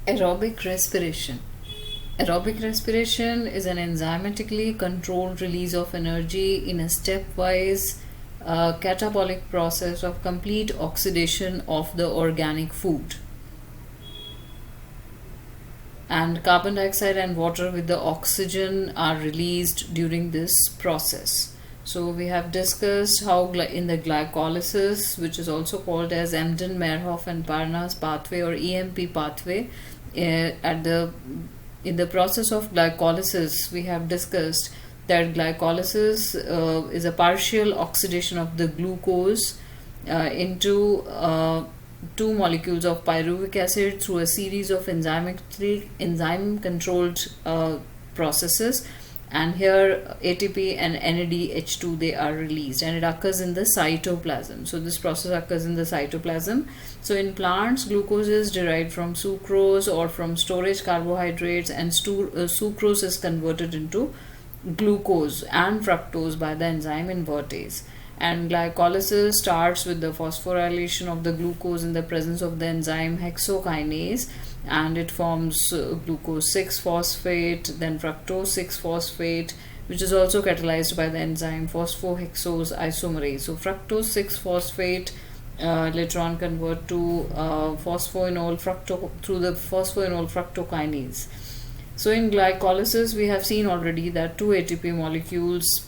Aerobic respiration. Aerobic respiration is an enzymatically controlled release of energy in a stepwise catabolic process of complete oxidation of the organic food. And carbon dioxide and water with the oxygen are released during this process. So we have discussed how in the glycolysis, which is also called as Embden-Meyerhof and Parnas pathway or EMP pathway, in the process of glycolysis, we have discussed that glycolysis is a partial oxidation of the glucose into two molecules of pyruvic acid through a series of enzyme controlled processes, and here ATP and NADH2 they are released, and it occurs in the cytoplasm. So this process occurs in the cytoplasm. So in plants, glucose is derived from sucrose or from storage carbohydrates, and sucrose is converted into glucose and fructose by the enzyme invertase. And glycolysis starts with the phosphorylation of the glucose in the presence of the enzyme hexokinase, and it forms glucose 6-phosphate, then fructose 6-phosphate, which is also catalyzed by the enzyme phosphohexose isomerase. So fructose 6-phosphate later on convert to phosphoenol through the phosphoenol fructokinase. So in glycolysis, we have seen already that two ATP molecules,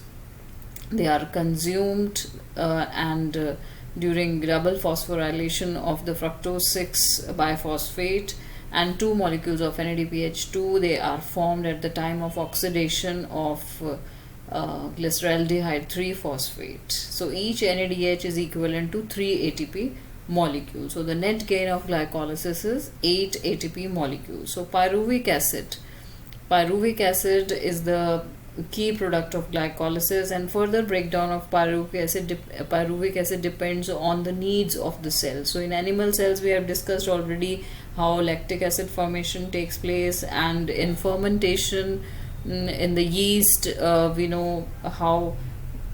they are consumed and during double phosphorylation of the fructose 6 biphosphate, and two molecules of NADPH2 they are formed at the time of oxidation of glyceraldehyde 3-phosphate. So each NADH is equivalent to 3 ATP molecules. So the net gain of glycolysis is 8 ATP molecules. So pyruvic acid is the key product of glycolysis, and further breakdown of pyruvic acid depends on the needs of the cell. So in animal cells, we have discussed already how lactic acid formation takes place, and in fermentation in the yeast we know how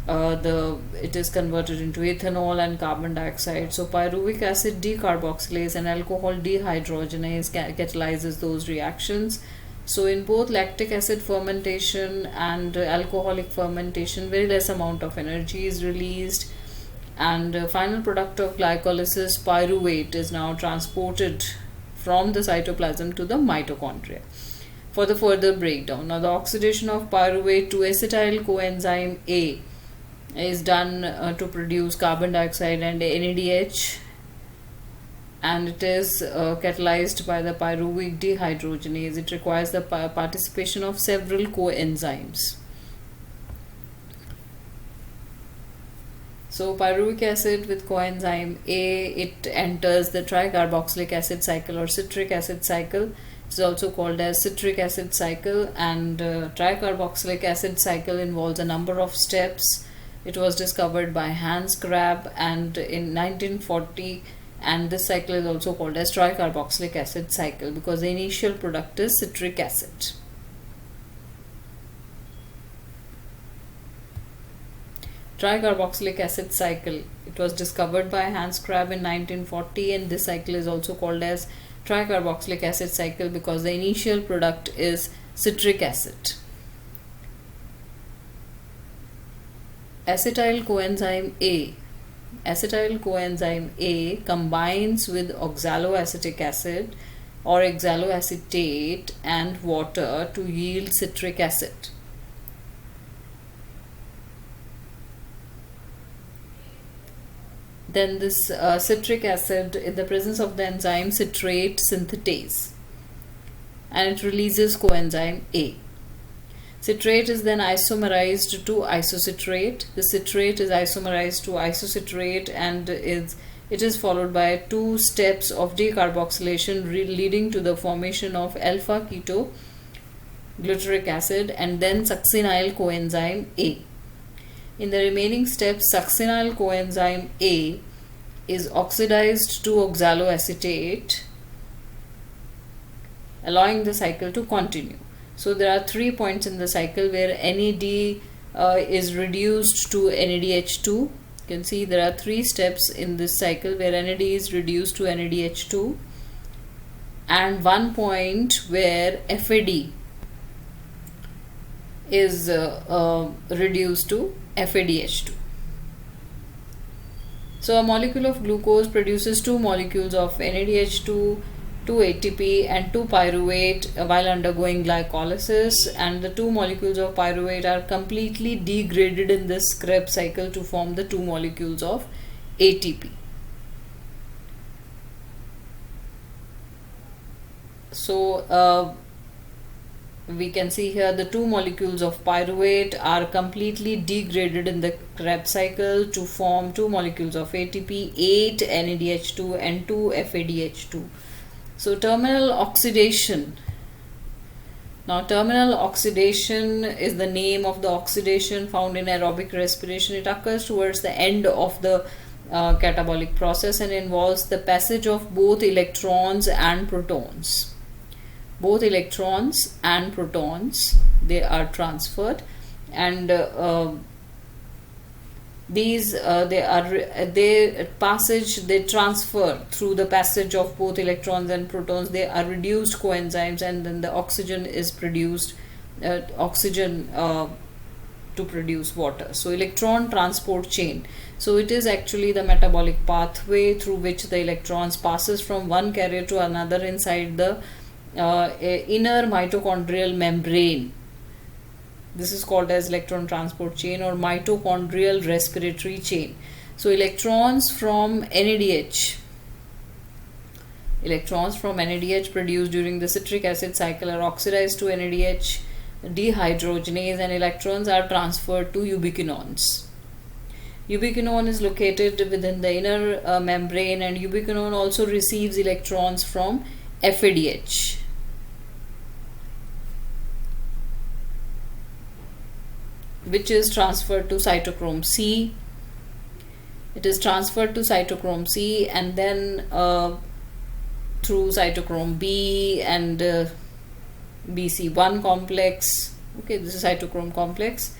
it is converted into ethanol and carbon dioxide. So pyruvic acid decarboxylase and alcohol dehydrogenase catalyzes those reactions. So in both lactic acid fermentation and alcoholic fermentation, very less amount of energy is released, and final product of glycolysis, pyruvate, is now transported from the cytoplasm to the mitochondria for the further breakdown. Now the oxidation of pyruvate to acetyl coenzyme A is done to produce carbon dioxide and NADH, and it is catalyzed by the pyruvic dehydrogenase. It requires the participation of several coenzymes. So pyruvic acid with coenzyme A, it enters the tricarboxylic acid cycle or citric acid cycle. It is also called as citric acid cycle, and tricarboxylic acid cycle involves a number of steps. It was discovered by Hans Grab and in 1940, and this cycle is also called as tricarboxylic acid cycle because the initial product is citric acid. Tricarboxylic acid cycle, it was discovered by Hans Grab in 1940, and this cycle is also called as tricarboxylic acid cycle because the initial product is citric acid. Acetyl coenzyme A combines with oxaloacetic acid or oxaloacetate and water to yield citric acid. Then this citric acid, in the presence of the enzyme citrate synthetase, and it releases coenzyme A. Citrate is then isomerized to isocitrate. The citrate is isomerized to isocitrate, and it is followed by 2 steps of decarboxylation leading to the formation of alpha keto glutaric acid and then succinyl coenzyme A. In the remaining steps, succinyl coenzyme A is oxidized to oxaloacetate, allowing the cycle to continue. So there are 3 points in the cycle where NAD is reduced to NADH2. You can see there are 3 steps in this cycle where NAD is reduced to NADH2, and one point where FAD is reduced to FADH2. So a molecule of glucose produces two molecules of NADH2, 2 ATP and 2 pyruvate while undergoing glycolysis, and the two molecules of pyruvate are completely degraded in this Krebs cycle to form the two molecules of ATP. So we can see here the two molecules of pyruvate are completely degraded in the Krebs cycle to form two molecules of ATP, 8 NADH2 and 2 FADH2. So terminal oxidation. Now terminal oxidation is the name of the oxidation found in aerobic respiration. It occurs towards the end of the catabolic process and involves the passage of both electrons and protons. Both electrons and protons, they are transferred, and they transfer through the passage of both electrons and protons. They are reduced coenzymes, and then the oxygen is produced, to produce water. So electron transport chain. So it is actually the metabolic pathway through which the electrons passes from one carrier to another inside the inner mitochondrial membrane. This is called as electron transport chain or mitochondrial respiratory chain. So electrons from NADH produced during the citric acid cycle are oxidized to NADH dehydrogenase, and electrons are transferred to ubiquinons. Ubiquinon is located within the inner membrane, and ubiquinon also receives electrons from FADH. Which is transferred to cytochrome C. It is transferred to cytochrome C and then through cytochrome B and BC1 complex. Okay, this is cytochrome complex.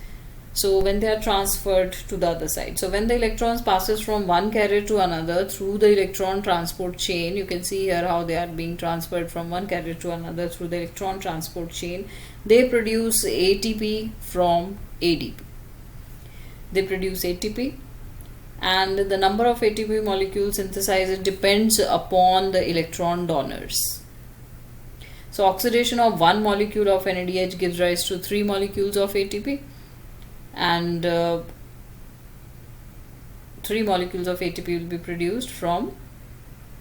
So when they are transferred to the other side. So when the electrons passes from one carrier to another through the electron transport chain, you can see here how they are being transferred from one carrier to another through the electron transport chain. They produce ATP from ADP. They produce ATP, and the number of ATP molecules synthesized depends upon the electron donors. So oxidation of one molecule of NADH gives rise to 3 molecules of ATP, and 3 molecules of ATP will be produced from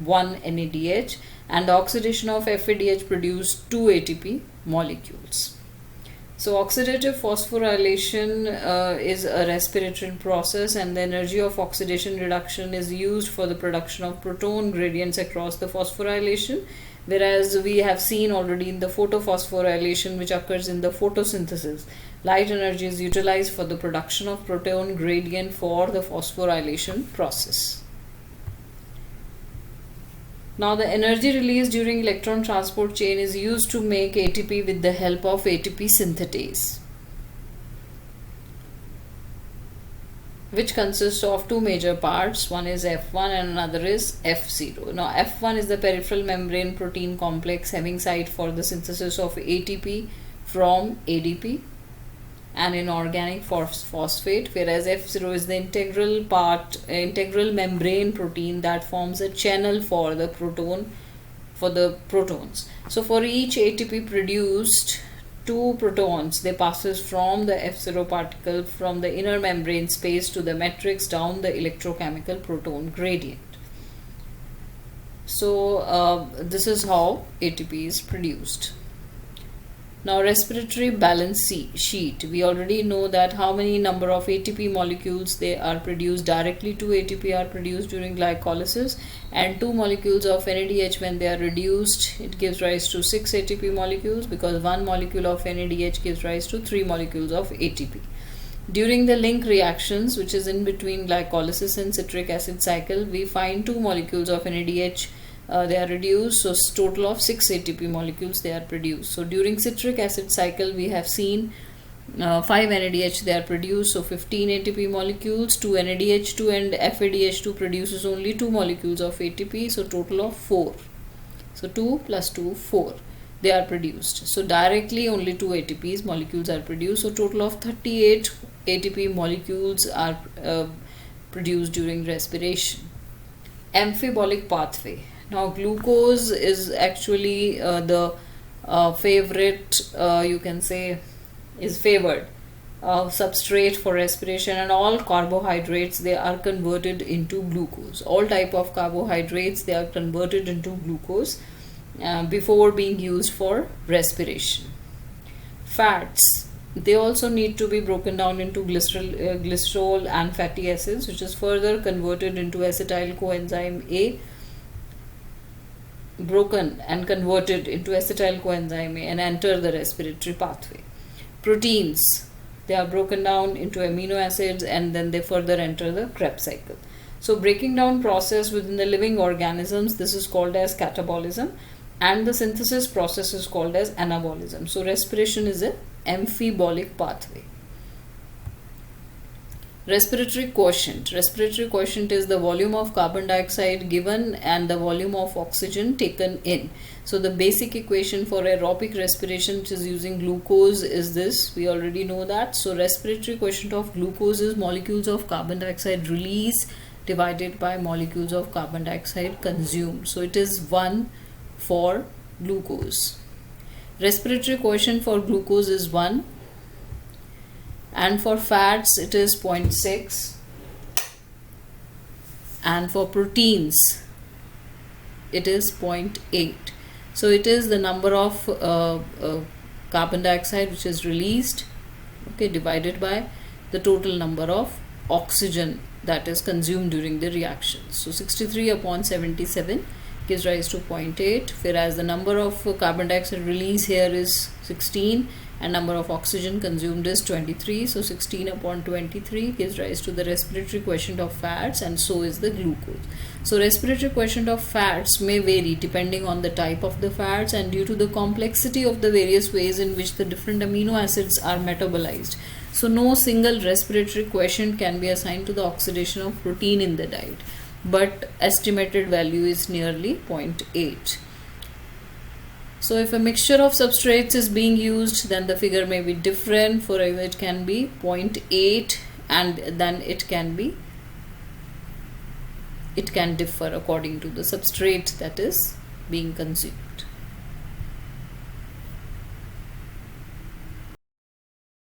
one NADH, and the oxidation of FADH produces 2 ATP molecules. So oxidative phosphorylation is a respiratory process, and the energy of oxidation reduction is used for the production of proton gradients across the phosphorylation, whereas we have seen already in the photophosphorylation, which occurs in the photosynthesis. Light energy is utilized for the production of proton gradient for the phosphorylation process. Now the energy released during electron transport chain is used to make ATP with the help of ATP synthetase, which consists of two major parts. One is F1 and another is F0. Now F1 is the peripheral membrane protein complex having site for the synthesis of ATP from ADP and inorganic phosphate, whereas F0 is the integral membrane protein that forms a channel for the protons. So for each ATP produced, 2 protons, they passes from the F0 particle from the inner membrane space to the matrix down the electrochemical proton gradient. So this is how ATP is produced. Now respiratory balance sheet. We already know that how many number of ATP molecules they are produced directly. 2 ATP are produced during glycolysis, and 2 molecules of NADH when they are reduced, it gives rise to 6 ATP molecules, because 1 molecule of NADH gives rise to 3 molecules of ATP. During the link reactions, which is in between glycolysis and citric acid cycle, we find 2 molecules of NADH they are reduced, so total of 6 ATP molecules they are produced. So during citric acid cycle we have seen 5 NADH they are produced, so 15 ATP molecules. 2 NADH2 and FADH2 produces only 2 molecules of ATP, so total of 4. So 2 plus 2, 4. They are produced. So directly only 2 ATPs molecules are produced. So total of 38 ATP molecules are produced during respiration. Amphibolic pathway. Now glucose is actually the favorite, you can say, is favored substrate for respiration, and all carbohydrates, they are converted into glucose. All type of carbohydrates, they are converted into glucose before being used for respiration. Fats, they also need to be broken down into glycerol and fatty acids, which is further converted into acetyl coenzyme A, broken and converted into acetyl coenzyme A, and enter the respiratory pathway. Proteins, they are broken down into amino acids and then they further enter the Krebs cycle. So breaking down process within the living organisms, this is called as catabolism, and the synthesis process is called as anabolism. So respiration is an amphibolic pathway. Respiratory quotient. Respiratory quotient is the volume of carbon dioxide given and the volume of oxygen taken in. So the basic equation for aerobic respiration, which is using glucose, is this. We already know that. So respiratory quotient of glucose is molecules of carbon dioxide release divided by molecules of carbon dioxide consumed. So it is 1 for glucose. Respiratory quotient for glucose is 1. And for fats it is 0.6, and for proteins it is 0.8. So it is the number of carbon dioxide which is released, okay, divided by the total number of oxygen that is consumed during the reaction. So 63 upon 77 gives rise to 0.8, whereas the number of carbon dioxide release here is 16 and number of oxygen consumed is 23. So 16 upon 23 gives rise to the respiratory quotient of fats, and so is the glucose. So respiratory quotient of fats may vary depending on the type of the fats and due to the complexity of the various ways in which the different amino acids are metabolized. So no single respiratory quotient can be assigned to the oxidation of protein in the diet, but estimated value is nearly 0.8. So if a mixture of substrates is being used, then the figure may be different. For example, it can be 0.8 and then it can differ according to the substrate that is being consumed.